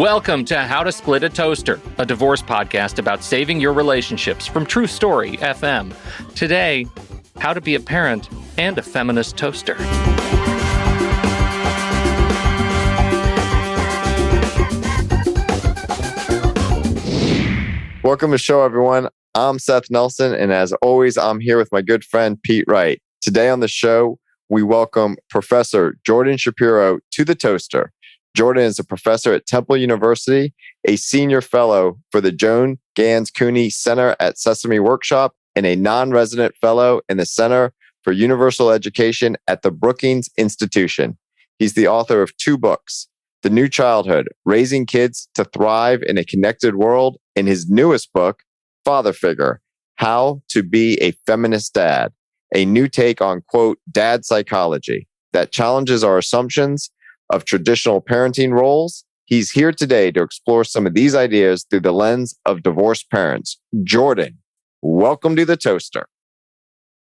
Welcome to How to Split a Toaster, a divorce podcast about saving your relationships from True Story FM. Today, how to be a parent and a feminist toaster. Welcome to the show, everyone. I'm Seth Nelson, and as always, I'm here with my good friend, Pete Wright. Today on the show, we welcome Professor Jordan Shapiro to the Toaster. Jordan is a professor at Temple University, a senior fellow for the Joan Gans Cooney Center at Sesame Workshop, and a non-resident fellow in the Center for Universal Education at the Brookings Institution. He's the author of 2 books, The New Childhood, Raising Kids to Thrive in a Connected World, and his newest book, Father Figure, How to Be a Feminist Dad, a new take on, quote, dad psychology that challenges our assumptions of traditional parenting roles. He's here today to explore some of these ideas through the lens of divorced parents. Jordan, welcome to the Toaster.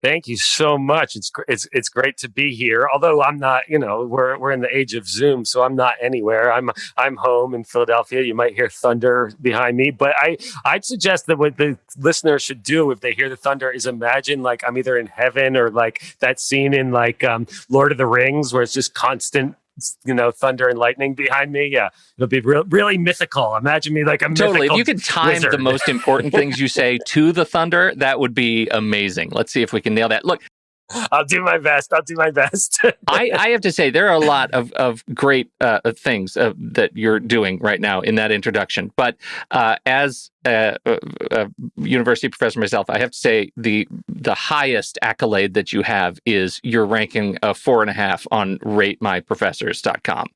Thank you so much. It's great to be here. Although I'm not, we're in the age of Zoom, so I'm not anywhere. I'm home in Philadelphia. You might hear thunder behind me, but I'd suggest that what the listeners should do if they hear the thunder is imagine like I'm either in heaven or like that scene in like Lord of the Rings where it's just constant, thunder and lightning behind me. Yeah, it'll be really mythical. Imagine me like a Totally. mythical If you could time wizard. the most important things you say to the thunder, that would be amazing. Let's see if we can nail that. Look, I'll do my best. I have to say, there are a lot of great things that you're doing right now in that introduction. But as a university professor myself, I have to say the highest accolade that you have is you're ranking a 4.5 on ratemyprofessors.com.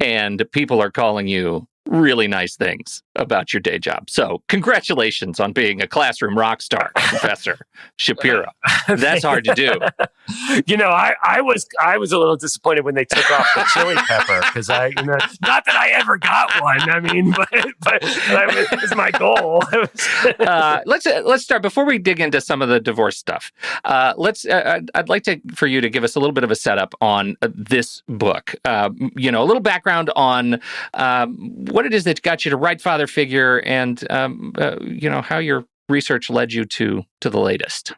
And people are calling you really nice things about your day job. So congratulations on being a classroom rock star, Professor Shapiro. That's hard to do. I was a little disappointed when they took off the chili pepper because not that I ever got one. I mean, but it was my goal. Let's start before we dig into some of the divorce stuff. I'd like for you to give us a little bit of a setup on this book. A little background on what it is that got you to write Father Figure, and how your research led you to the latest.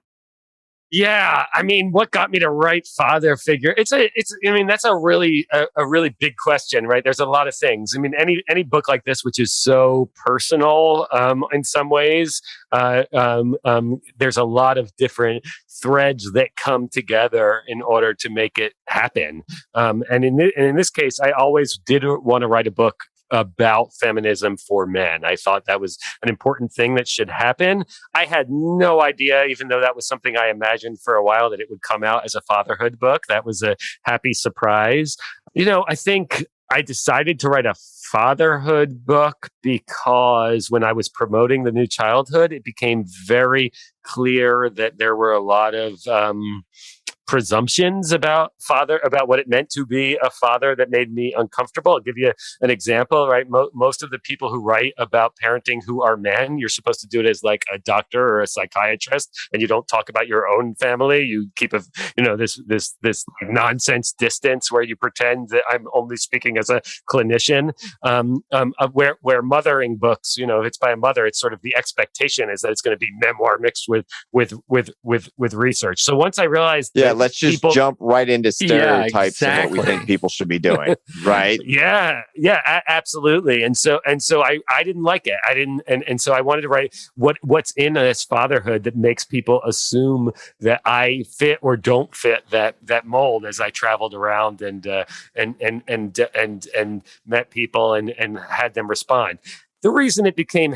Yeah, I mean, what got me to write Father Figure? That's a really big question, right? There's a lot of things. I mean, any book like this, which is so personal in some ways, there's a lot of different threads that come together in order to make it happen. And in this case, I always did want to write a book about feminism for men. I thought that was an important thing that should happen. I had no idea, even though that was something I imagined for a while, that it would come out as a fatherhood book. That was a happy surprise. I think I decided to write a fatherhood book because when I was promoting The New Childhood, it became very clear that there were a lot of presumptions about what it meant to be a father that made me uncomfortable. I'll give you an example, right? Most of the people who write about parenting who are men, you're supposed to do it as like a doctor or a psychiatrist, and you don't talk about your own family. You keep this nonsense distance where you pretend that I'm only speaking as a clinician. Where mothering books, if it's by a mother, it's sort of the expectation is that it's going to be memoir mixed with research. So once I realized, let's just jump right into stereotypes and what we think people should be doing, right? Yeah, absolutely. And so I didn't like it. And so I wanted to write what's in this fatherhood that makes people assume that I fit or don't fit that mold as I traveled around and met people and had them respond. The reason it became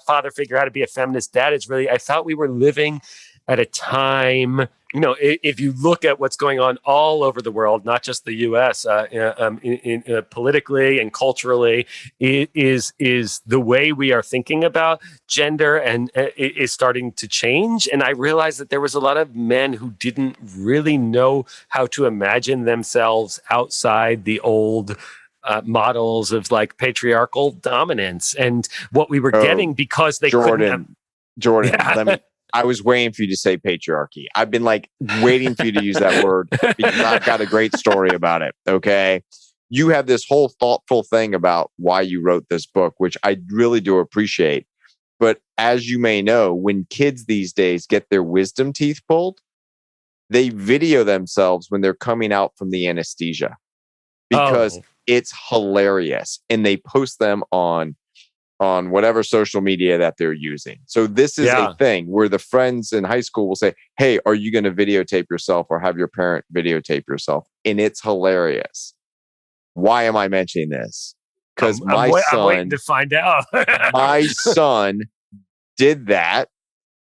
Father Figure, How to Be a Feminist Dad is really, I thought we were living at a time, if you look at what's going on all over the world, not just the U.S., politically and culturally, is the way we are thinking about gender and is starting to change. And I realized that there was a lot of men who didn't really know how to imagine themselves outside the old models of like patriarchal dominance and what we were getting because they Jordan, yeah. I was waiting for you to say patriarchy. I've been like waiting for you to use that word because I've got a great story about it. Okay. you have this whole thoughtful thing about why you wrote this book, which I really do appreciate. But as you may know, when kids these days get their wisdom teeth pulled, they video themselves when they're coming out from the anesthesia because it's hilarious. And they post them on whatever social media that they're using. So this is a thing where the friends in high school will say, hey, are you going to videotape yourself or have your parent videotape yourself? And it's hilarious. Why am I mentioning this? Because I'm waiting to find out. My son did that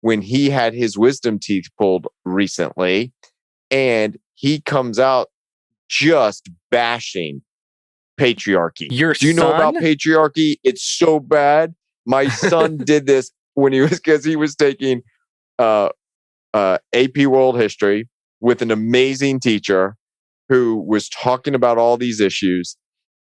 when he had his wisdom teeth pulled recently, and he comes out just bashing patriarchy. Do you know about patriarchy? It's so bad. My son did this when he was taking AP World History with an amazing teacher who was talking about all these issues.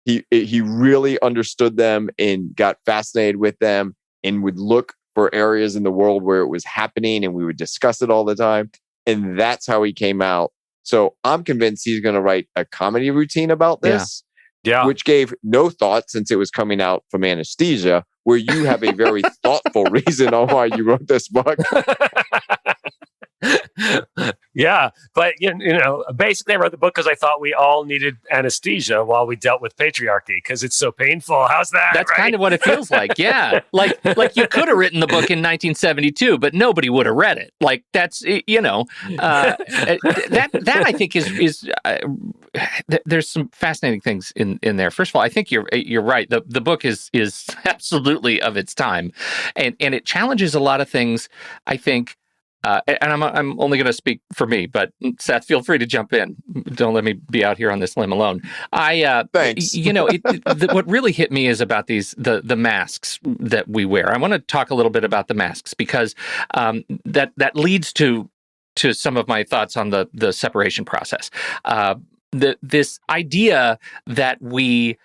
He really understood them and got fascinated with them and would look for areas in the world where it was happening, and we would discuss it all the time. And that's how he came out. So I'm convinced he's going to write a comedy routine about this, which gave no thought since it was coming out from anesthesia, where you have a very thoughtful reason on why you wrote this book. Yeah, but basically I wrote the book because I thought we all needed anesthesia while we dealt with patriarchy because it's so painful. How's that? That's right? kind of what it feels like. Yeah, like you could have written the book in 1972, but nobody would have read it. Like that's that I think is there's some fascinating things in there. First of all, I think you're right. The book is absolutely of its time, and it challenges a lot of things. I think. And I'm only going to speak for me, but Seth, feel free to jump in. Don't let me be out here on this limb alone. Thanks. What really hit me is about the masks that we wear. I want to talk a little bit about the masks because that leads to some of my thoughts on the separation process. This idea that we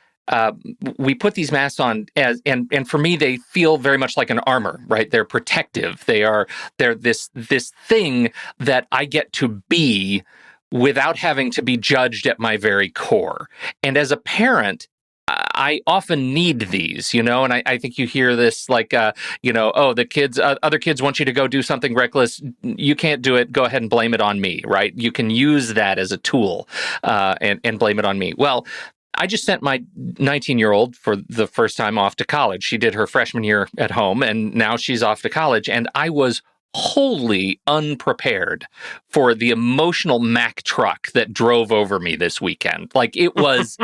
put these masks on and for me they feel very much like an armor, right? They're protective. They're this thing that I get to be without having to be judged at my very core. And as a parent, I often need these, and I think you hear this like, the kids, other kids want you to go do something reckless. You can't do it. Go ahead and blame it on me, right? You can use that as a tool and blame it on me. Well, I just sent my 19-year-old for the first time off to college. She did her freshman year at home, and now she's off to college. And I was wholly unprepared for the emotional Mack truck that drove over me this weekend. Like it was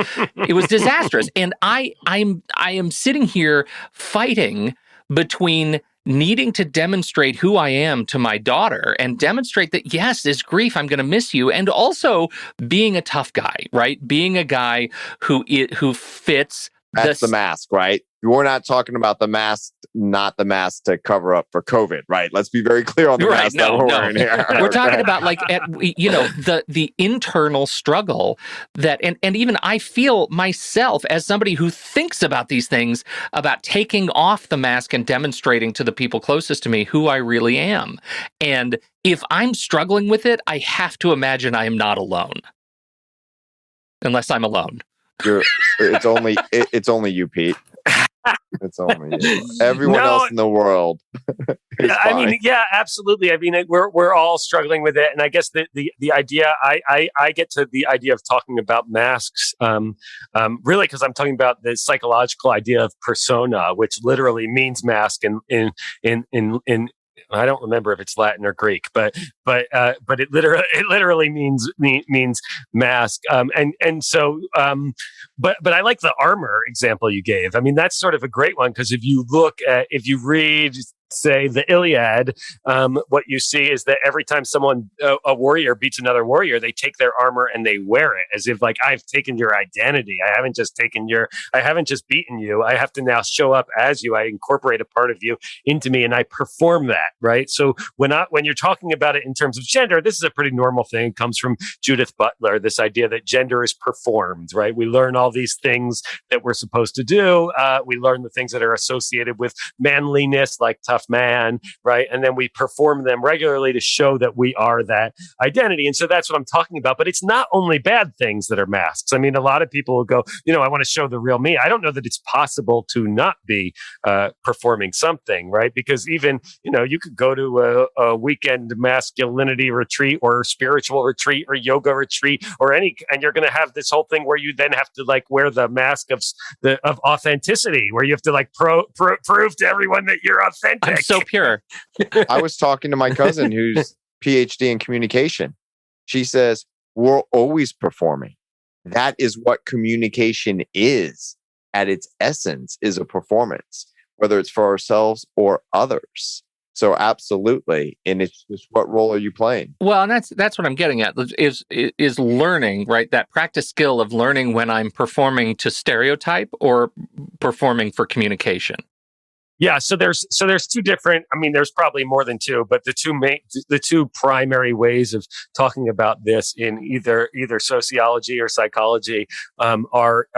disastrous. And I am sitting here fighting between needing to demonstrate who I am to my daughter and demonstrate that, yes, this grief, I'm going to miss you. And also being a tough guy, right? Being a guy who fits. That's the mask, right? We're not talking about the mask, not the mask to cover up for COVID, right? Let's be very clear on the mask that we're wearing here. We're talking about like, the internal struggle that, and even I feel myself as somebody who thinks about these things, about taking off the mask and demonstrating to the people closest to me who I really am. And if I'm struggling with it, I have to imagine I am not alone. Unless I'm alone. It's only you, Pete. It's only you. Everyone else in the world. I mean, yeah, absolutely. I mean, we're all struggling with it, and I guess the idea I get to the idea of talking about masks, really because I'm talking about the psychological idea of persona, which literally means mask in I don't remember if it's Latin or Greek, but it literally means mask. But I like the armor example you gave. I mean, that's sort of a great one because if you read, say, the Iliad, what you see is that every time a warrior beats another warrior, they take their armor and they wear it as if like, I've taken your identity. I haven't just beaten you. I have to now show up as you. I incorporate a part of you into me and I perform that, right? So when you're talking about it in terms of gender, this is a pretty normal thing. It comes from Judith Butler, this idea that gender is performed, right? We learn all these things that we're supposed to do. We learn the things that are associated with manliness, like tough tough man, right? And then we perform them regularly to show that we are that identity. And so that's what I'm talking about. But it's not only bad things that are masks. I mean, a lot of people will go, I want to show the real me. I don't know that it's possible to not be performing something, right? Because even, you could go to a weekend masculinity retreat or spiritual retreat or yoga retreat and you're going to have this whole thing where you then have to like wear the mask of authenticity, where you have to like prove to everyone that you're authentic. I'm so pure. I was talking to my cousin who's PhD in communication. She says, we're always performing. That is what communication is at its essence, is a performance, whether it's for ourselves or others. So absolutely. And it's just, what role are you playing? Well, and that's what I'm getting at is learning, right? That practice skill of learning when I'm performing to stereotype or performing for communication. Yeah, so there's two different. I mean, there's probably more than two, but the two primary ways of talking about this in either sociology or psychology are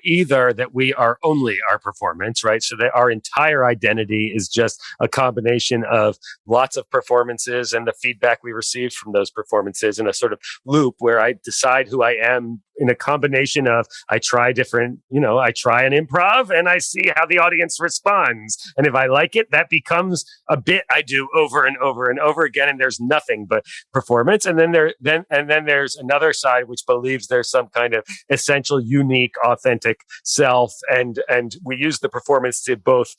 either that we are only our performance, right? So that our entire identity is just a combination of lots of performances and the feedback we receive from those performances in a sort of loop where I decide who I am in a combination of I try an improv and I see how the audience responds. And if I like it, that becomes a bit I do over and over and over again. And there's nothing but performance. And then there's another side which believes there's some kind of essential, unique, authentic self. And we use the performance to both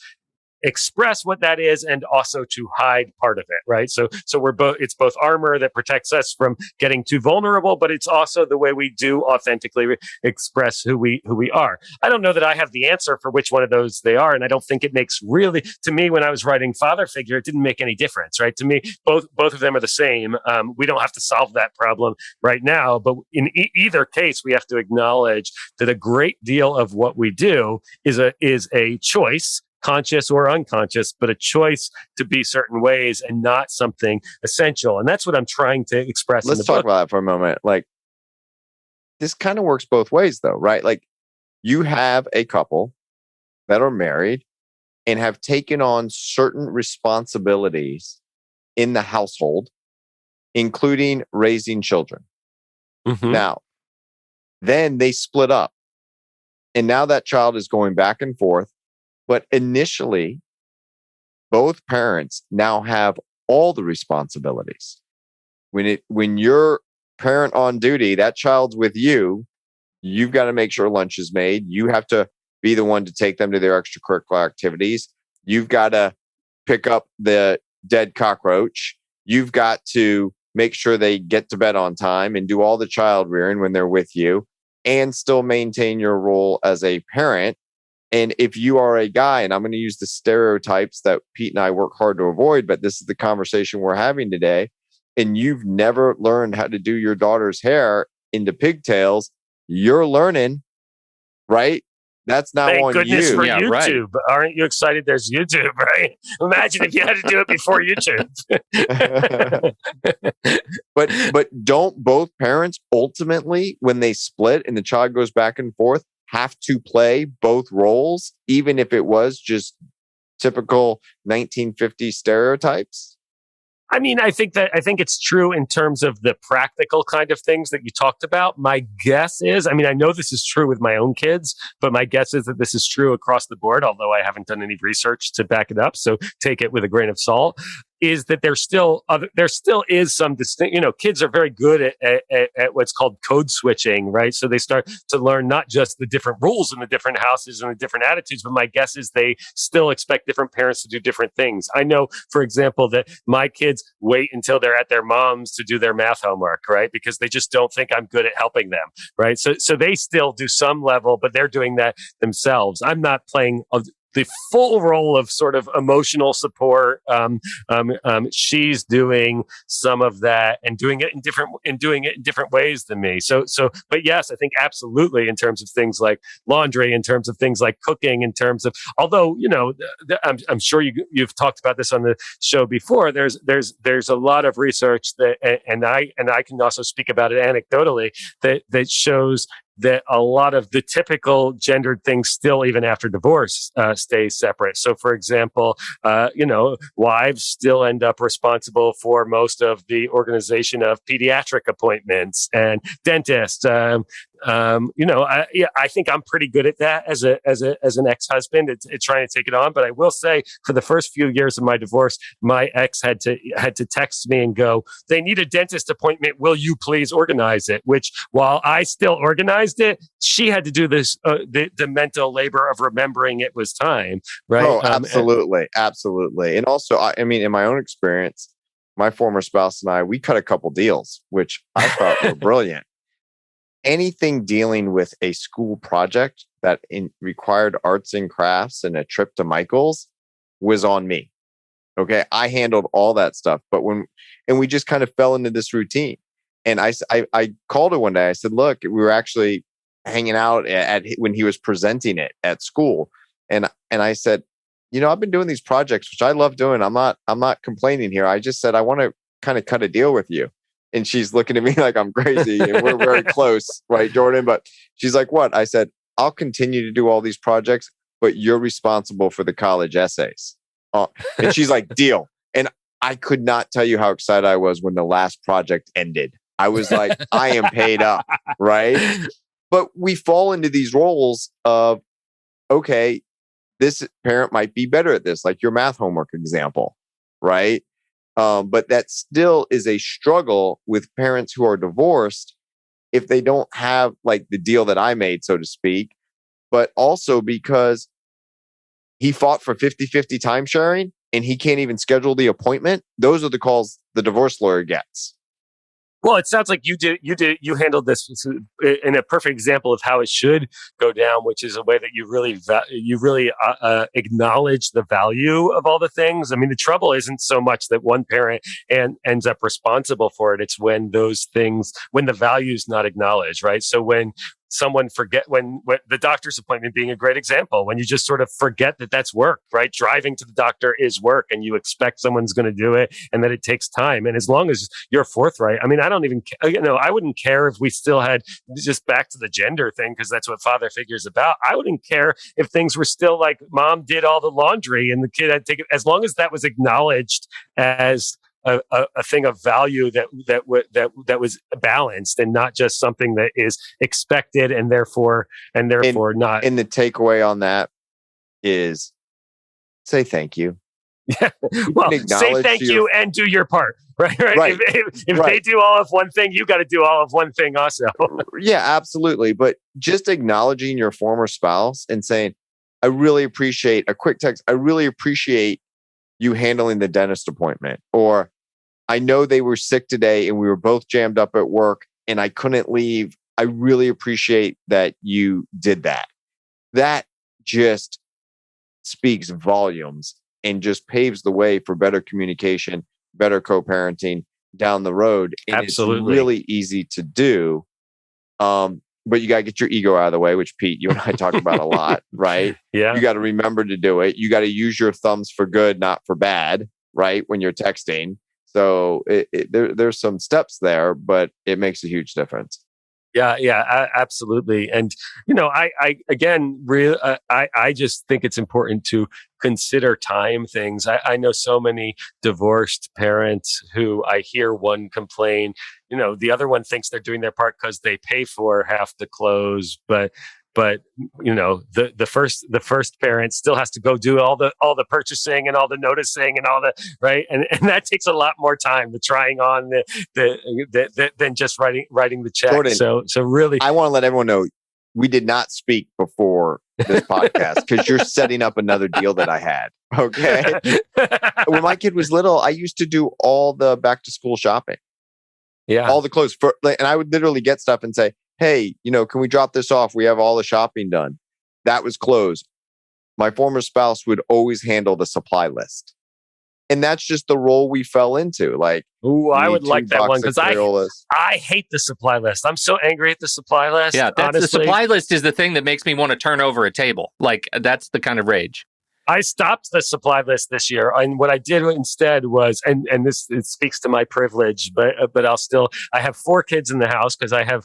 express what that is and also to hide part of it, right? So it's both armor that protects us from getting too vulnerable, but it's also the way we do authentically express who we are. I don't know that I have the answer for which one of those they are, and I don't think it makes really, to me, when I was writing Father Figure, it didn't make any difference, right? To me, both of them are the same. We don't have to solve that problem right now, but in either case, we have to acknowledge that a great deal of what we do is a choice, conscious or unconscious, but a choice to be certain ways and not something essential. And that's what I'm trying to express. Let's talk about that for a moment. Like, this kind of works both ways though, right? Like, you have a couple that are married and have taken on certain responsibilities in the household, including raising children. Mm-hmm. Now, then they split up. And now that child is going back and forth. But initially, both parents now have all the responsibilities. When you're parent on duty, that child's with you. You've got to make sure lunch is made. You have to be the one to take them to their extracurricular activities. You've got to pick up the dead cockroach. You've got to make sure they get to bed on time and do all the child rearing when they're with you, and still maintain your role as a parent. And if you are a guy, and I'm going to use the stereotypes that Pete and I work hard to avoid, but this is the conversation we're having today, and you've never learned how to do your daughter's hair into pigtails, you're learning, right? That's not Thank on goodness you. for Yeah, YouTube. right. Aren't you excited there's YouTube, right? Imagine if you had to do it before YouTube. But don't both parents ultimately, when they split and the child goes back and forth, have to play both roles, even if it was just typical 1950s stereotypes? I mean, I think it's true in terms of the practical kind of things that you talked about. My guess is, I mean, I know this is true with my own kids, but my guess is that this is true across the board, although I haven't done any research to back it up. So take it with a grain of salt. Is that there still is some distinct, kids are very good at what's called code switching, right? So they start to learn not just the different rules in the different houses and the different attitudes, but my guess is they still expect different parents to do different things. I know, for example, that my kids wait until they're at their mom's to do their math homework, right? Because they just don't think I'm good at helping them, right? So they still do some level, but they're doing that themselves. I'm not playing the full role of sort of emotional support. She's doing some of that and doing it in different ways than me. But yes, I think absolutely in terms of things like laundry, in terms of things like cooking, in terms of, although, I'm sure you've talked about this on the show before. There's a lot of research that, and I can also speak about it anecdotally, that shows that a lot of the typical gendered things still, even after divorce, stay separate. So, for example, wives still end up responsible for most of the organization of pediatric appointments and dentists. I think I'm pretty good at that as an ex-husband. It's trying to take it on, but I will say, for the first few years of my divorce, my ex had to text me and go, "They need a dentist appointment. Will you please organize it?" Which, while I still organized it, she had to do this the mental labor of remembering it was time. Right? Oh, absolutely, absolutely. And also, I mean, in my own experience, my former spouse and we cut a couple deals, which I thought were brilliant. Anything dealing with a school project that required arts and crafts and a trip to Michael's was on me. Okay. I handled all that stuff. But we just kind of fell into this routine. And I called her one day. I said, look, we were actually hanging out when he was presenting it at school. And I said, I've been doing these projects, which I love doing. I'm not complaining here. I just said, I want to kind of cut a deal with you. And she's looking at me like I'm crazy. And we're very close, right, Jordan? But she's like, what? I said, I'll continue to do all these projects, but you're responsible for the college essays. And she's like, deal. And I could not tell you how excited I was when the last project ended. I was like, I am paid up, right? But we fall into these roles of, okay, this parent might be better at this, like your math homework example, right? But that still is a struggle with parents who are divorced if they don't have like the deal that I made, so to speak, but also because he fought for 50-50 time sharing and he can't even schedule the appointment. Those are the calls the divorce lawyer gets. Well, it sounds like you handled this in a perfect example of how it should go down, which is a way that you really acknowledge the value of all the things. I mean, the trouble isn't so much that one parent ends up responsible for it. It's when when the value is not acknowledged, right? So when someone when the doctor's appointment being a great example, when you just sort of forget that that's work, right? Driving to the doctor is work and you expect someone's going to do it and that it takes time. And as long as you're forthright, I mean, I wouldn't care if we still had, just back to the gender thing, because that's what father figure is about. I wouldn't care if things were still like mom did all the laundry and the kid had to take it, as long as that was acknowledged as a thing of value that was balanced and not just something that is expected and therefore not. And the takeaway on that is say thank you. Yeah. Well, say thank you and do your part. Right. If they do all of one thing, you got to do all of one thing also. Yeah, absolutely. But just acknowledging your former spouse and saying, I really appreciate a quick text. I really appreciate you handling the dentist appointment, or I know they were sick today and we were both jammed up at work and I couldn't leave. I really appreciate that you did that. That just speaks volumes and just paves the way for better communication, better co-parenting down the road. And absolutely. It's really easy to do. But you got to get your ego out of the way, which Pete, you and I talk about a lot, right? Yeah. You got to remember to do it. You got to use your thumbs for good, not for bad, right? When you're texting. So there's some steps there, but it makes a huge difference. Yeah, absolutely. And, I just think it's important to consider time things. I know so many divorced parents who I hear one complain, the other one thinks they're doing their part because they pay for half the clothes, but the first parent still has to go do all the purchasing and all the noticing and all the right, and that takes a lot more time, the trying on than just writing the check. Jordan, so really, I want to let everyone know we did not speak before this podcast because you're setting up another deal that I had. Okay, when my kid was little, I used to do all the back to school shopping. Yeah, all the clothes and I would literally get stuff and say, hey, can we drop this off? We have all the shopping done. That was clothes. My former spouse would always handle the supply list. And that's just the role we fell into. Like, ooh, I would like that one because I hate the supply list. I'm so angry at the supply list. Yeah, the supply list is the thing that makes me want to turn over a table. Like, that's the kind of rage. I stopped the supply list this year, and what I did instead was, and this it speaks to my privilege, but I have 4 kids in the house because I have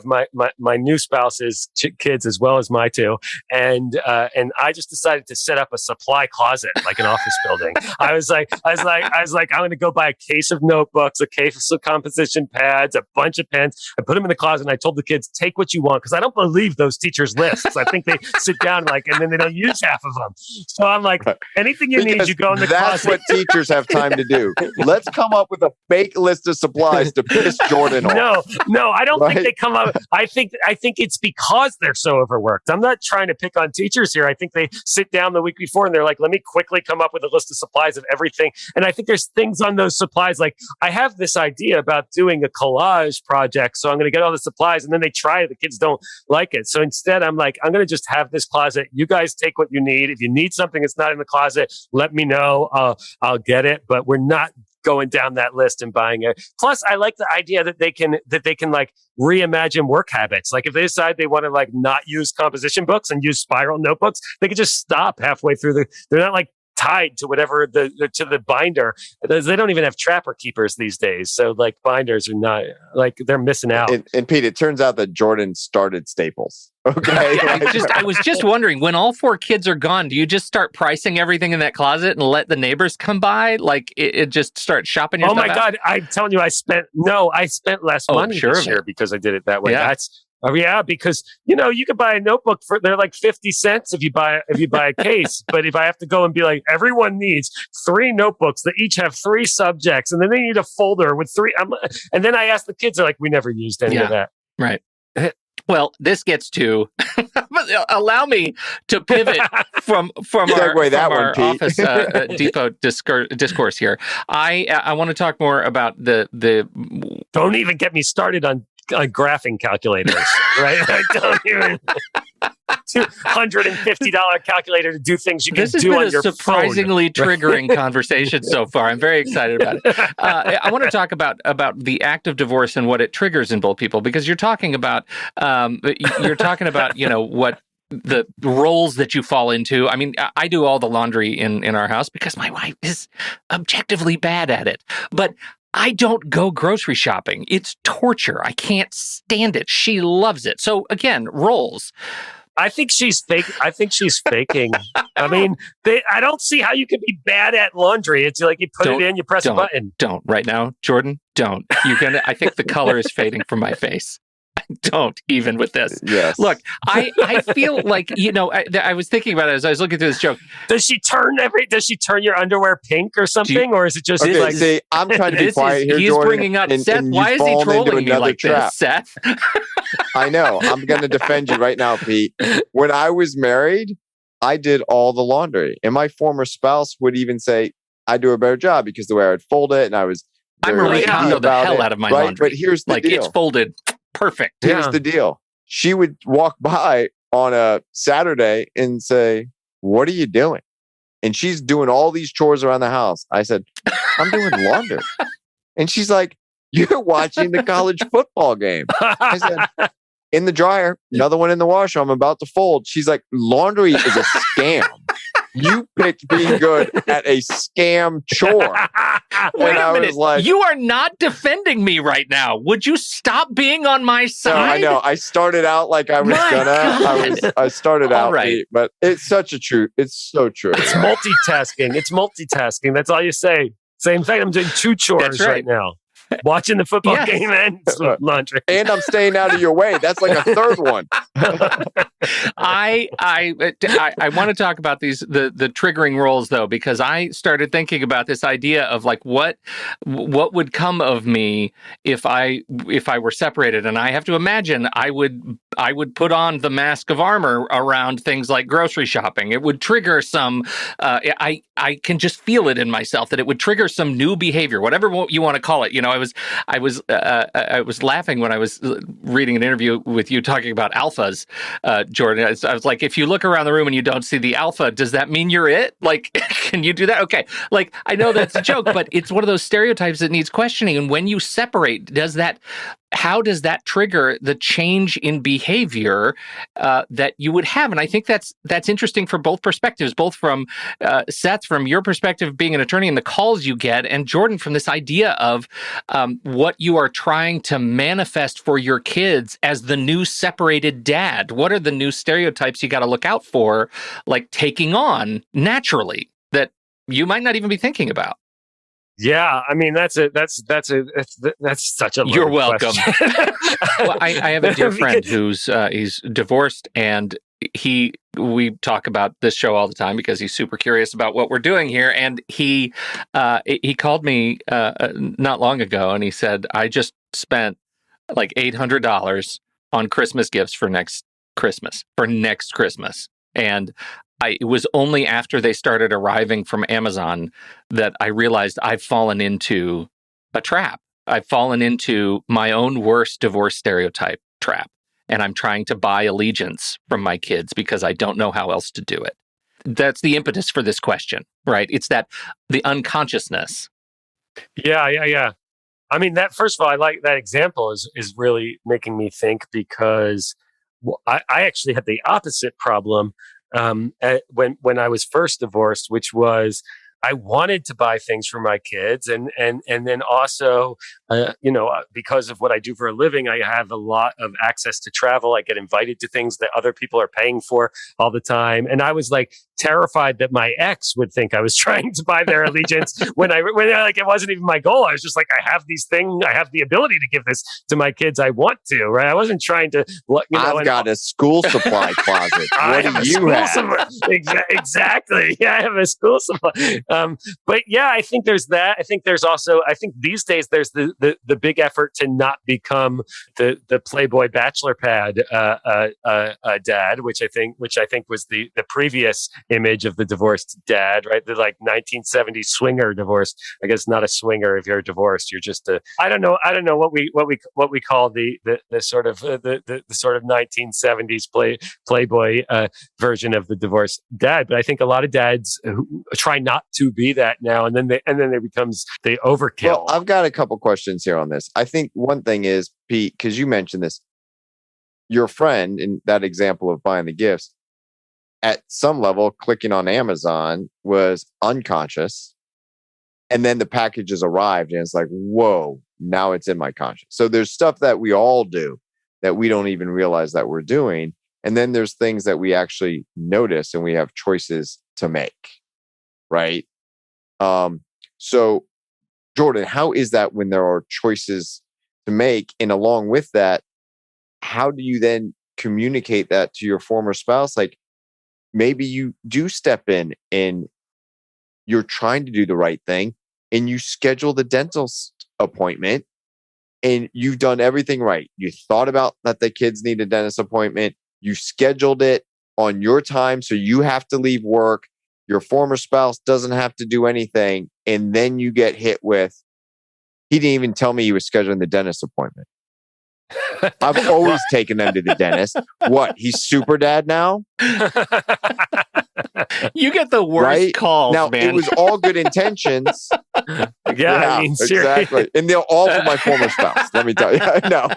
my new spouse's kids as well as my 2, and I just decided to set up a supply closet like an office building. I was like, I'm going to go buy a case of notebooks, a case of composition pads, a bunch of pens. I put them in the closet, and I told the kids, take what you want, because I don't believe those teachers' lists. I think they sit down and then they don't use half of them. So I'm like, anything you need, you go in the that's closet. That's what teachers have time to do. Let's come up with a fake list of supplies to piss Jordan off. No, I don't think they come up. I think it's because they're so overworked. I'm not trying to pick on teachers here. I think they sit down the week before and they're like, let me quickly come up with a list of supplies of everything. And I think there's things on those supplies. Like, I have this idea about doing a collage project. So I'm going to get all the supplies, and then they try it. The kids don't like it. So instead, I'm like, I'm going to just have this closet. You guys take what you need. If you need something that's not in the closet, let me know. I'll get it. But we're not going down that list and buying it. Plus, I like the idea that they can like reimagine work habits. Like, if they decide they want to like not use composition books and use spiral notebooks, they could just stop halfway through they're not like tied to whatever to the binder. They don't even have trapper keepers these days. So like binders are not, like, they're missing out. And Pete, it turns out that Jordan started Staples. Okay. I was just wondering, when all 4 kids are gone, do you just start pricing everything in that closet and let the neighbors come by? Like, it just starts shopping your stuff out? God, I'm telling you, I spent less money this year because I did it that way. Yeah. Because you could buy a notebook they're like 50 cents if you buy a case. But if I have to go and be like, everyone needs 3 notebooks that each have 3 subjects, and then they need a folder with 3, and then I ask the kids, they're like, we never used any of that. Right. Well, this gets to allow me to pivot from our Office Depot discourse here. I want to talk more about the. Don't even get me started on graphing calculators, right? I don't even. $250 calculator to do things you can do on your phone. This has been a surprisingly triggering conversation so far. I'm very excited about it. I want to talk about the act of divorce and what it triggers in both people, because you're talking about what the roles that you fall into. I mean, I do all the laundry in our house because my wife is objectively bad at it, but I don't go grocery shopping. It's torture. I can't stand it. She loves it. So again, roles. I think she's fake. I think she's faking. I mean, I don't see how you could be bad at laundry. It's like you put it in, you press a button. Don't right now, Jordan. Don't. I think the color is fading from my face. Don't even with this. Yes. Look, I feel like, I was thinking about it as I was looking through this joke. Does she turn your underwear pink or something? Or is it just like... See, I'm trying to be quiet here, He's Jordan. Bringing up Seth. Why is he trolling me like this, Seth? I know. I'm going to defend you right now, Pete. When I was married, I did all the laundry. And my former spouse would even say, I do a better job because the way I would fold it, and I was I'm Marie Kondo the hell out of my laundry. But here's the deal. It's folded perfect. Here's the deal. She would walk by on a Saturday and say, what are you doing? And she's doing all these chores around the house. I said, I'm doing laundry. And she's like, you're watching the college football game. I said, in the dryer, another one in the washer. I'm about to fold. She's like, laundry is a scam. You picked being good at a scam chore. Wait a minute. Like, you are not defending me right now. Would you stop being on my side? No, I know. I started out like I was I started out, right. But it's such a truth. It's so true. It's multitasking. That's all you say. Same thing. I'm doing 2 chores right now. Watching the football game and laundry. And I'm staying out of your way. That's like a third one. I want to talk about the triggering roles, though, because I started thinking about this idea of like what would come of me if I were separated, and I have to imagine I would put on the mask of armor around things like grocery shopping. It would trigger some. I can just feel it in myself that it would trigger some new behavior, whatever you want to call it. I was laughing when I was reading an interview with you talking about alphas, Jordan. I was like, if you look around the room and you don't see the alpha, does that mean you're it? Like, can you do that? Okay. Like, I know that's a joke, but it's one of those stereotypes that needs questioning. And when you separate, does that how does that trigger the change in behavior that you would have? And I think that's interesting for both perspectives, both from Seth, from your perspective being an attorney and the calls you get, and Jordan, from this idea of what you are trying to manifest for your kids as the new separated dad. What are the new stereotypes you got to look out for, like taking on naturally, that you might not even be thinking about? Yeah, I mean that's such a You're welcome. question. Well, I have a dear friend who's he's divorced, and we talk about this show all the time because he's super curious about what we're doing here. And he called me not long ago, and he said, I just spent like $800 on Christmas gifts for next Christmas. And it was only after they started arriving from Amazon that I realized I've fallen into a trap. I've fallen into my own worst divorce stereotype trap. And I'm trying to buy allegiance from my kids because I don't know how else to do it. That's the impetus for this question, right? It's the unconsciousness. Yeah. I mean, that, first of all, I like that example is really making me think, because I actually had the opposite problem when I was first divorced, which was I wanted to buy things for my kids, and then also, because of what I do for a living, I have a lot of access to travel. I get invited to things that other people are paying for all the time, and I was like terrified that my ex would think I was trying to buy their allegiance when like it wasn't even my goal. I was just like, I have these things, I have the ability to give this to my kids. I want to, right? I wasn't trying to. I've got a school supply closet. What do you have? Exactly. Yeah, I have a school supply. But yeah, I think there's that. I think there's also, I think these days there's the big effort to not become the Playboy bachelor pad dad, which I think was the previous image of the divorced dad, right? The like 1970s swinger divorce. I guess not a swinger if you're divorced. You're just I don't know what we call the sort of the sort of 1970s Playboy version of the divorced dad. But I think a lot of dads who try not to be that now, and then they becomes they overkill. Well, I've got a couple questions here on this. I think one thing is, Pete, because you mentioned this, your friend in that example of buying the gifts, at some level, clicking on Amazon was unconscious, and then the packages arrived, and it's like, whoa, now it's in my conscious. So there's stuff that we all do that we don't even realize that we're doing, and then there's things that we actually notice, and we have choices to make, right? So, Jordan, how is that when there are choices to make? And along with that, how do you then communicate that to your former spouse? Like, maybe you do step in and you're trying to do the right thing, and you schedule the dental appointment, and you've done everything right. You thought about that the kids need a dentist appointment. You scheduled it on your time, so you have to leave work. Your former spouse doesn't have to do anything. And then you get hit with, he didn't even tell me he was scheduling the dentist appointment. I've always taken them to the dentist. What? He's super dad now? You get the worst calls, now, man. It was all good intentions. Yeah, I mean, exactly. And they're all for my former spouse. Let me tell you. I know.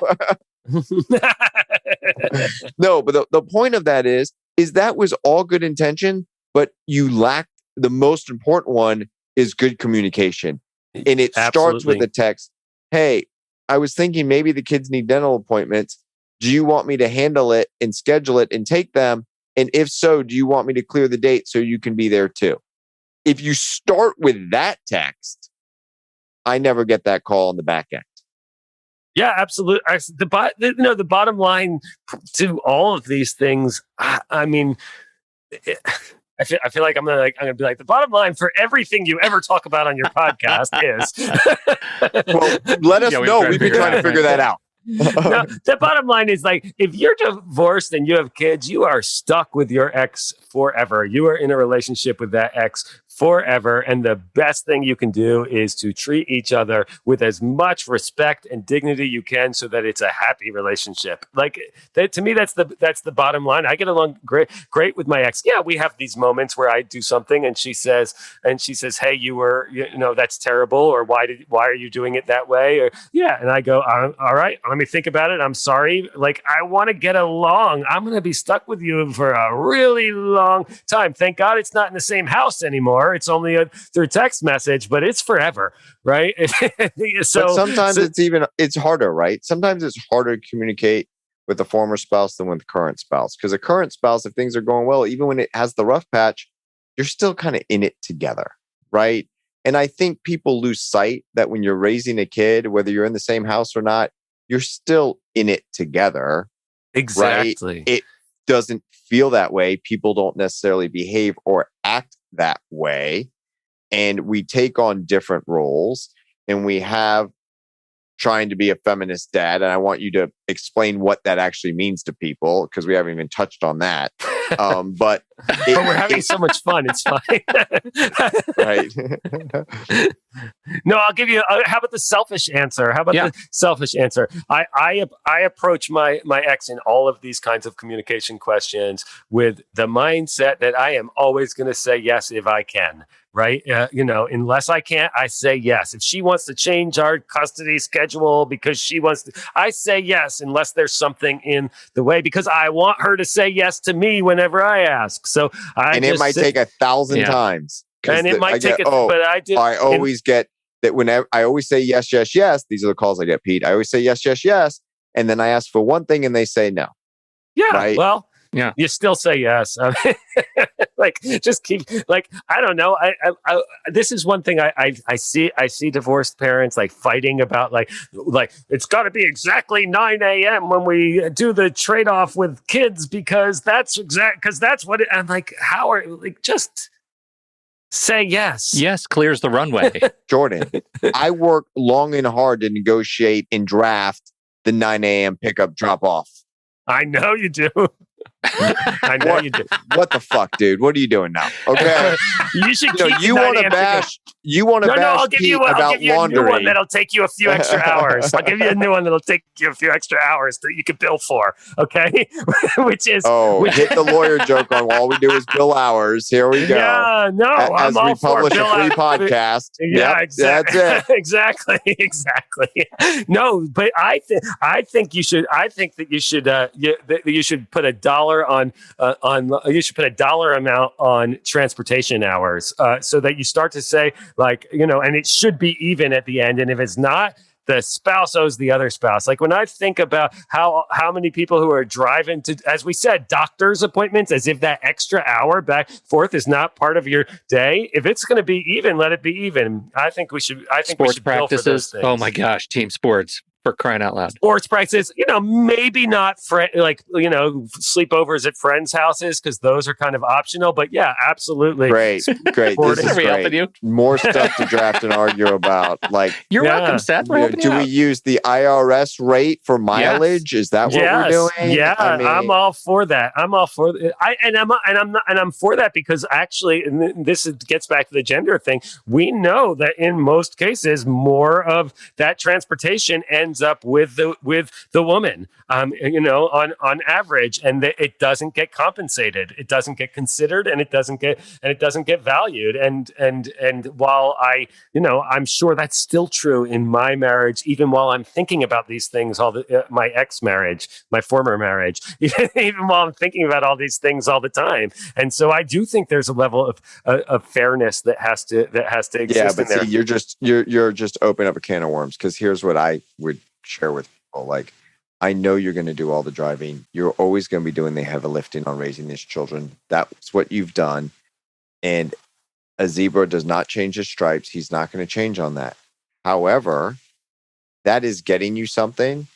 No, but the point of that is that was all good intention, but you lacked the most important one is good communication. And it starts with a text. Hey, I was thinking maybe the kids need dental appointments. Do you want me to handle it and schedule it and take them? And if so, do you want me to clear the date so you can be there too? If you start with that text, I never get that call on the back end. Yeah, absolutely. The bottom line to all of these things, I mean, I feel like I'm gonna be like, the bottom line for everything you ever talk about on your podcast is. Well, let us know. We've been trying to figure that out. No, the bottom line is, like, if you're divorced and you have kids, you are stuck with your ex forever. You are in a relationship with that ex forever. And the best thing you can do is to treat each other with as much respect and dignity you can so that it's a happy relationship. Like that, to me, that's the bottom line. I get along great with my ex. Yeah, we have these moments where I do something and she says, hey, that's terrible, or why are you doing it that way? Or yeah, and I go, all right, let me think about it. I'm sorry. Like, I want to get along. I'm going to be stuck with you for a really long time. Thank God it's not in the same house anymore. It's only through text message, but it's forever, right? But sometimes it's harder, right? Sometimes it's harder to communicate with the former spouse than with the current spouse. Because a current spouse, if things are going well, even when it has the rough patch, you're still kind of in it together, right? And I think people lose sight that when you're raising a kid, whether you're in the same house or not, you're still in it together. Exactly. Right? It doesn't feel that way. People don't necessarily behave or act that way. And we take on different roles, and we have trying to be a feminist dad. And I want you to explain what that actually means to people, because we haven't even touched on that. But we're having so much fun. It's fine. Right. No, I'll give you. How about the selfish answer? The selfish answer? I approach my ex in all of these kinds of communication questions with the mindset that I am always going to say yes if I can. Right. Unless I can't, I say yes. If she wants to change our custody schedule because she wants to, I say yes, unless there's something in the way, because I want her to say yes to me whenever I ask. So it might take 1,000 times. And it might take but I always get that whenever I always say yes, yes, yes. These are the calls I get, Pete. I always say yes, yes, yes. And then I ask for one thing and they say no. Yeah. Right? Well, yeah, you still say yes. Just keep, I don't know. I this is one thing I see divorced parents fighting about, like it's got to be exactly 9 a.m. when we do the trade-off with kids, because that's what it, I'm like, how are, just say yes. Yes clears the runway. Jordan, I work long and hard to negotiate and draft the 9 a.m. pickup drop off. I know you do. I know you do. What the fuck, dude? What are you doing now? Okay, you should. You want to bash. You want to bash. I'll give you about a laundry. new one that'll take you a few extra hours. I'll give you a new one that'll take you a few extra hours that you can bill for. Okay, which is hit the lawyer joke on all we do is bill hours. Here we go. Yeah, no, as we publish a free podcast. Yeah, exactly. That's it. exactly. No, but I think you should. I think that you should. You should put $1 on. You should put $1 amount on transportation hours, so that you start to say, and it should be even at the end. And if it's not, the spouse owes the other spouse. Like, when I think about how many people who are driving to, as we said, doctor's appointments, as if that extra hour back and forth is not part of your day. If it's going to be even, let it be even. I think we should. Sports practices. Oh my gosh, team sports. For crying out loud. Sports practices, maybe not sleepovers at friends' houses, because those are kind of optional. But yeah, absolutely. Great. This is great. You? More stuff to draft and argue about. You're welcome, Seth. Do we use the IRS rate for mileage? Is that what we're doing? Yeah, I'm all for that. I'm all for it. I'm for that, because actually, and this gets back to the gender thing. We know that in most cases, more of that transportation ends up with the woman, on average, and it doesn't get compensated, it doesn't get considered, and it doesn't get valued. And while I'm sure that's still true in my marriage, even while I'm thinking about these things, my ex marriage, my former marriage, even while I'm thinking about all these things all the time. And so I do think there's a level of fairness that has to exist. Yeah, but in there. you're just opening up a can of worms, because here's what I would share with people. I know you're going to do all the driving. You're always going to be doing the heavy lifting on raising these children. That's what you've done. And a zebra does not change his stripes. He's not going to change on that. However, that is getting you something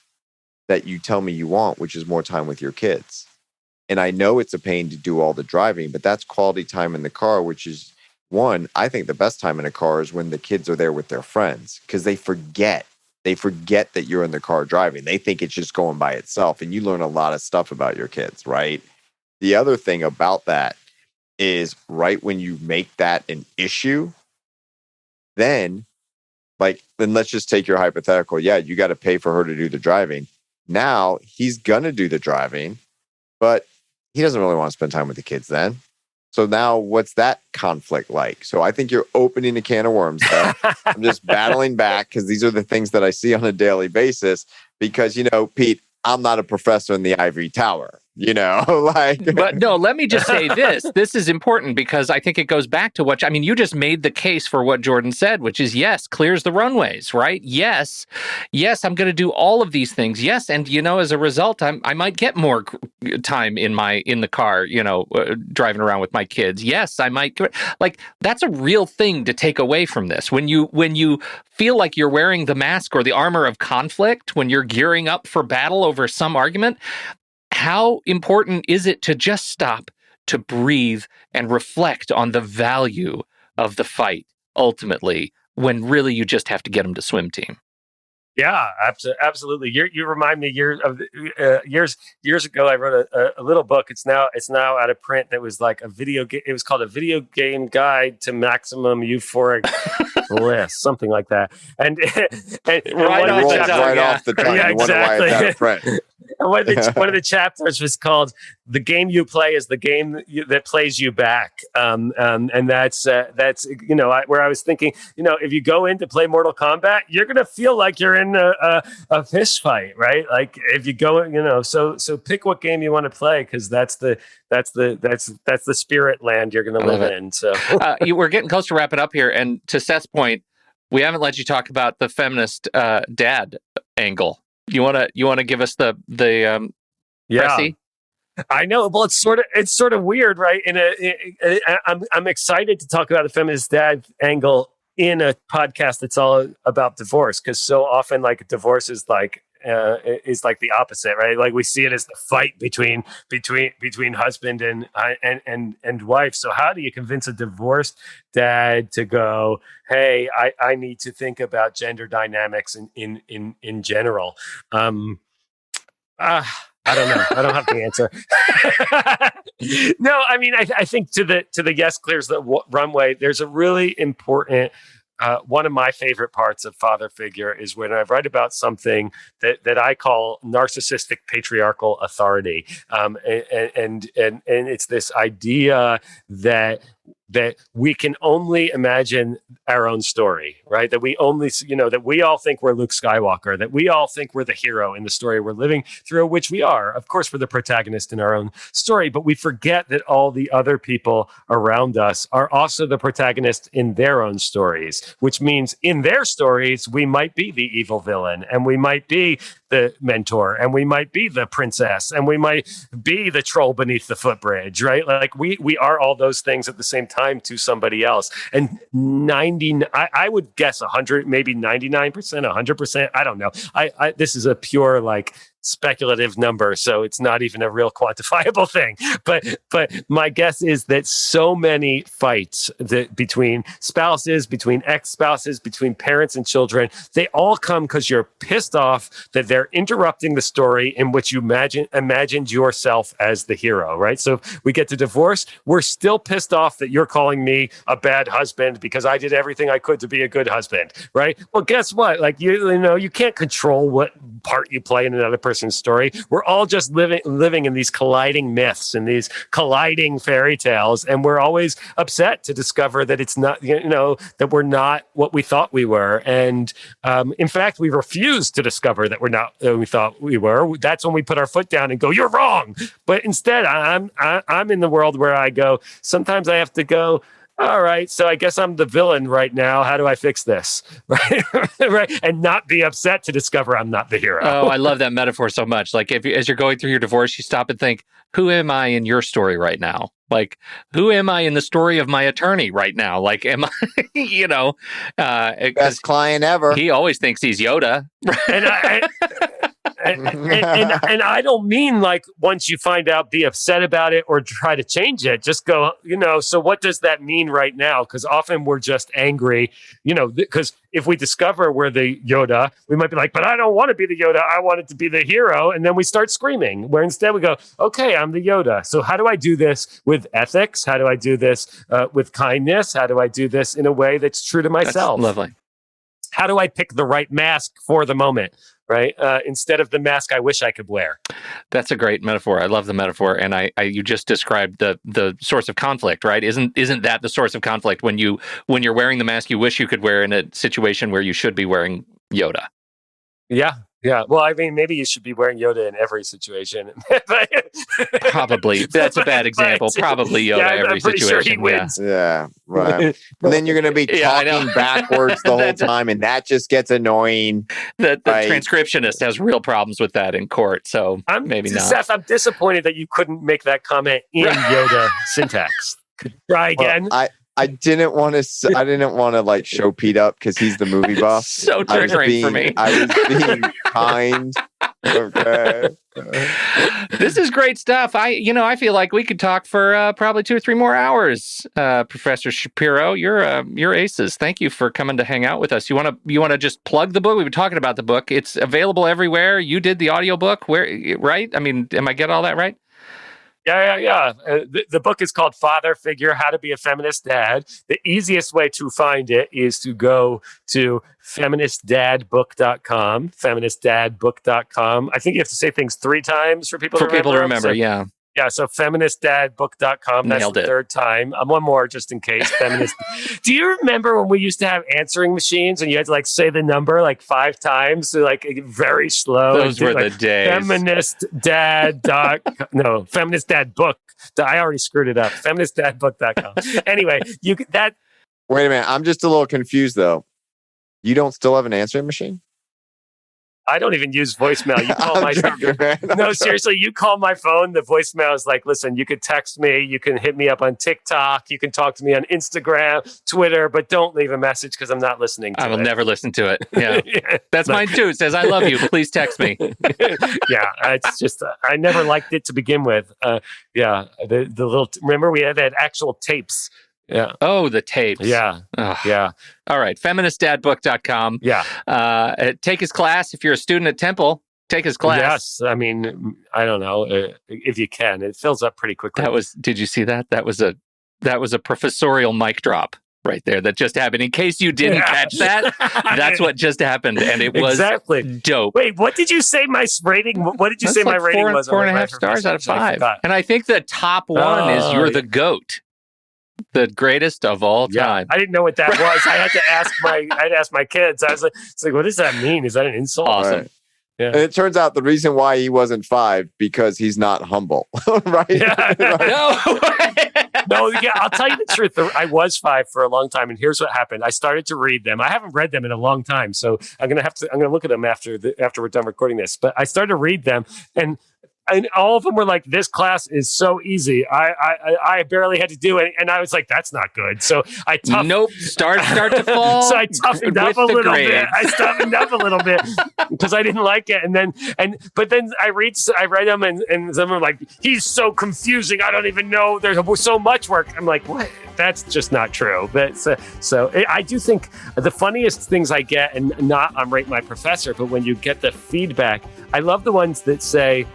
that you tell me you want, which is more time with your kids. And I know it's a pain to do all the driving, but that's quality time in the car, which is one. I think the best time in a car is when the kids are there with their friends, because they forget that you're in the car driving. They think it's just going by itself, and you learn a lot of stuff about your kids, right? The other thing about that is right when you make that an issue, then let's just take your hypothetical. Yeah, you got to pay for her to do the driving. Now he's going to do the driving, but he doesn't really want to spend time with the kids then. So now what's that conflict like? So I think you're opening a can of worms there. I'm just battling back because these are the things that I see on a daily basis because, Pete, I'm not a professor in the ivory tower. But no, let me just say this. This is important because I think it goes back to you just made the case for what Jordan said, which is yes, clears the runways, right? Yes, I'm going to do all of these things. Yes, and as a result, I might get more time in the car, driving around with my kids. Yes, I might that's a real thing to take away from this. When you feel like you're wearing the mask or the armor of conflict, when you're gearing up for battle over some argument, how important is it to just stop, to breathe, and reflect on the value of the fight, ultimately, when really you just have to get them to swim team? Yeah, absolutely. You remind me years ago. I wrote a little book. It's now out of print. That was like a video game. It was called A Video Game Guide to Maximum Euphoric Bliss, something like that. And right off the tongue. Yeah, you wonder why it's out of print. And one of the chapters was called "The Game You Play is the Game that Plays You Back," and that's where I was thinking, if you go in to play Mortal Kombat, you're gonna feel like you're in a fist fight, right? Like if you go, so pick what game you want to play because that's the spirit land you're gonna live in. So we're getting close to wrapping up here, and to Seth's point, we haven't let you talk about the feminist dad angle. You wanna give us the Pressy? I know. Well, it's sort of weird, right? I'm excited to talk about the feminist dad angle in a podcast that's all about divorce because so often divorce is like the opposite, right? Like we see it as the fight between husband and wife. So how do you convince a divorced dad to go, hey, I need to think about gender dynamics in general? I don't know. I don't have the answer. No, I mean, I think to the yes clears the runway. There's a really important. One of my favorite parts of father figure is when I write about something that I call narcissistic patriarchal authority, and it's this idea that we can only imagine our own story, right? That we only, that we all think we're Luke Skywalker, that we all think we're the hero in the story we're living through, which we are. Of course, we're the protagonist in our own story, but we forget that all the other people around us are also the protagonist in their own stories, which means in their stories, we might be the evil villain and we might be the mentor and we might be the princess and we might be the troll beneath the footbridge, right? Like we are all those things at the same time to somebody else. And I would guess 100, maybe 99%, 100%. I don't know. This is a pure speculative number, so it's not even a real quantifiable thing. But my guess is that so many fights between spouses, between ex-spouses, between parents and children, they all come because you're pissed off that they're interrupting the story in which you imagined yourself as the hero, right? So if we get to divorce, we're still pissed off that you're calling me a bad husband because I did everything I could to be a good husband, right? Well, guess what? You can't control what part you play in another person's story. We're all just living in these colliding myths and these colliding fairy tales, and we're always upset to discover that it's not, that we're not what we thought we were. And in fact, we refuse to discover that we're not what we thought we were. That's when we put our foot down and go, "You're wrong." But instead, I'm in the world where I go. Sometimes I have to go, all right, so I guess I'm the villain right now. How do I fix this? Right? Right? And not be upset to discover I'm not the hero. Oh, I love that metaphor so much. Like as you're going through your divorce, you stop and think, who am I in your story right now? Like, who am I in the story of my attorney right now? Like, am I, best client ever. He always thinks he's Yoda. And and I don't mean like once you find out, be upset about it or try to change it. Just go, so what does that mean right now? Because often we're just angry, because if we discover we're the Yoda, we might be like, but I don't want to be the Yoda. I want it to be the hero. And then we start screaming, where instead we go, okay, I'm the Yoda. So how do I do this with ethics? How do I do this with kindness? How do I do this in a way that's true to myself? That's lovely. How do I pick the right mask for the moment, right? Instead of the mask I wish I could wear. That's a great metaphor. I love the metaphor, and you just described the source of conflict, right? Isn't that the source of conflict when you're wearing the mask you wish you could wear in a situation where you should be wearing Yoda? Yeah. Yeah. Well, I mean, maybe you should be wearing Yoda in every situation. Probably. That's a bad example. Probably Yoda every I'm pretty situation. Sure he wins. Yeah, right. And then you're going to be talking backwards the whole time, and that just gets annoying. The transcriptionist has real problems with that in court, so maybe not. Seth, I'm disappointed that you couldn't make that comment in Yoda syntax. Try again. Well, I didn't want to like show Pete up because he's the movie buff. So triggering for me. I was being kind. Okay. This is great stuff. I feel like we could talk for probably 2 or 3 more hours. Professor Shapiro, you're aces. Thank you for coming to hang out with us. You want to just plug the book? We've been talking about the book. It's available everywhere. You did the audiobook, right? I mean, am I get all that right? Yeah. The book is called Father Figure, How to Be a Feminist Dad. The easiest way to find it is to go to feministdadbook.com, feministdadbook.com. I think you have to say things 3 times for people to remember. So, yeah. Yeah, so feministdadbook.com. That's the 3rd time. One more just in case. Feminist. Do you remember when we used to have answering machines and you had to like say the number like 5 times, so like very slow? Those were the days. Feminist Dad Book. I already screwed it up. Feministdadbook.com. Anyway, Wait a minute. I'm just a little confused though. You don't still have an answering machine? I don't even use voicemail. You call my phone. Seriously, you call my phone. The voicemail is like, listen, you could text me. You can hit me up on TikTok. You can talk to me on Instagram, Twitter, but don't leave a message because I'm not listening to it. I will never listen to it. Yeah. That's mine too. It says, I love you. Please text me. Yeah. It's just, I never liked it to begin with. The little, remember we had actual tapes. Yeah. Oh, the tapes. Yeah. Oh. Yeah. All right. Feministdadbook.com. Yeah. Take his class. If you're a student at Temple, take his class. Yes. I mean, I don't know if you can. It fills up pretty quickly. Did you see that? That was a professorial mic drop right there that just happened. In case you didn't catch that, that's what just happened. And it was dope. Wait, what did you say my rating? What did you say my rating was? 4.5 stars out of 5. And I think the top one is you're the GOAT. The greatest of all time. I didn't know what that was. I had to ask my kids. I was like, what does that mean? Is that an insult? Awesome. Right. Yeah. And it turns out the reason why he wasn't 5 because he's not humble, right? Yeah. No, I'll tell you the truth. I was 5 for a long time, and here's what happened. I started to read them. I haven't read them in a long time, so I'm gonna look at them after we're done recording this. But I started to read them, and all of them were like, this class is so easy. I barely had to do it. And I was like, that's not good. So I start to fall. So I toughened up a little bit. I toughened up a little bit because I didn't like it. But then I read them and some are like, he's so confusing. I don't even know. There's so much work. I'm like, what? That's just not true. But so I do think the funniest things I get, and not on Rate My Professor, but when you get the feedback, I love the ones that say,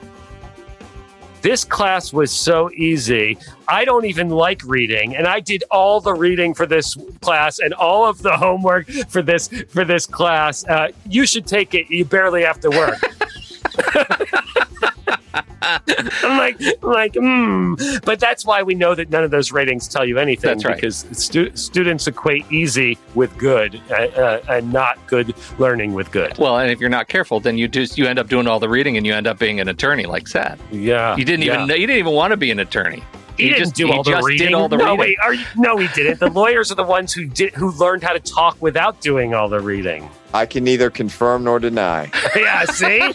this class was so easy. I don't even like reading, and I did all the reading for this class and all of the homework for this class. You should take it. You barely have to work. I'm like, but that's why we know that none of those ratings tell you anything. That's right. Because students equate easy with good, and not good learning with good. Well, and if you're not careful, then you end up doing all the reading, and you end up being an attorney like Seth. Yeah, you didn't even want to be an attorney. He didn't do all the reading. Did all the reading. Wait, no, he didn't. The lawyers are the ones who learned how to talk without doing all the reading. I can neither confirm nor deny. Yeah, see? All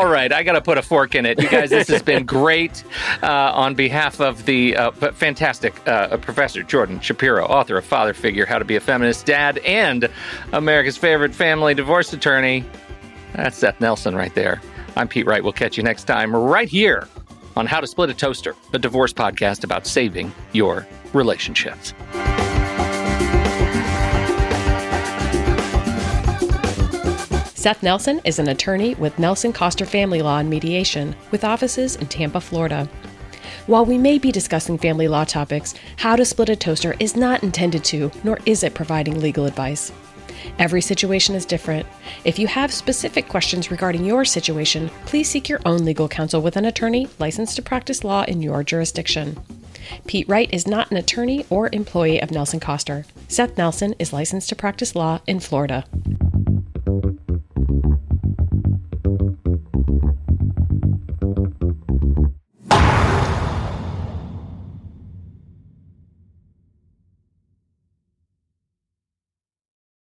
right. I got to put a fork in it. You guys, this has been great. On behalf of the fantastic Professor Jordan Shapiro, author of Father Figure, How to Be a Feminist Dad, and America's favorite family divorce attorney, That's Seth Nelson right there. I'm Pete Wright. We'll catch you next time right here on How to Split a Toaster, a divorce podcast about saving your relationships. Seth Nelson is an attorney with Nelson Koster Family Law and Mediation, with offices in Tampa, Florida. While we may be discussing family law topics, How to Split a Toaster is not intended to, nor is it providing legal advice. Every situation is different. If you have specific questions regarding your situation, please seek your own legal counsel with an attorney licensed to practice law in your jurisdiction. Pete Wright is not an attorney or employee of Nelson Koster. Seth Nelson is licensed to practice law in Florida.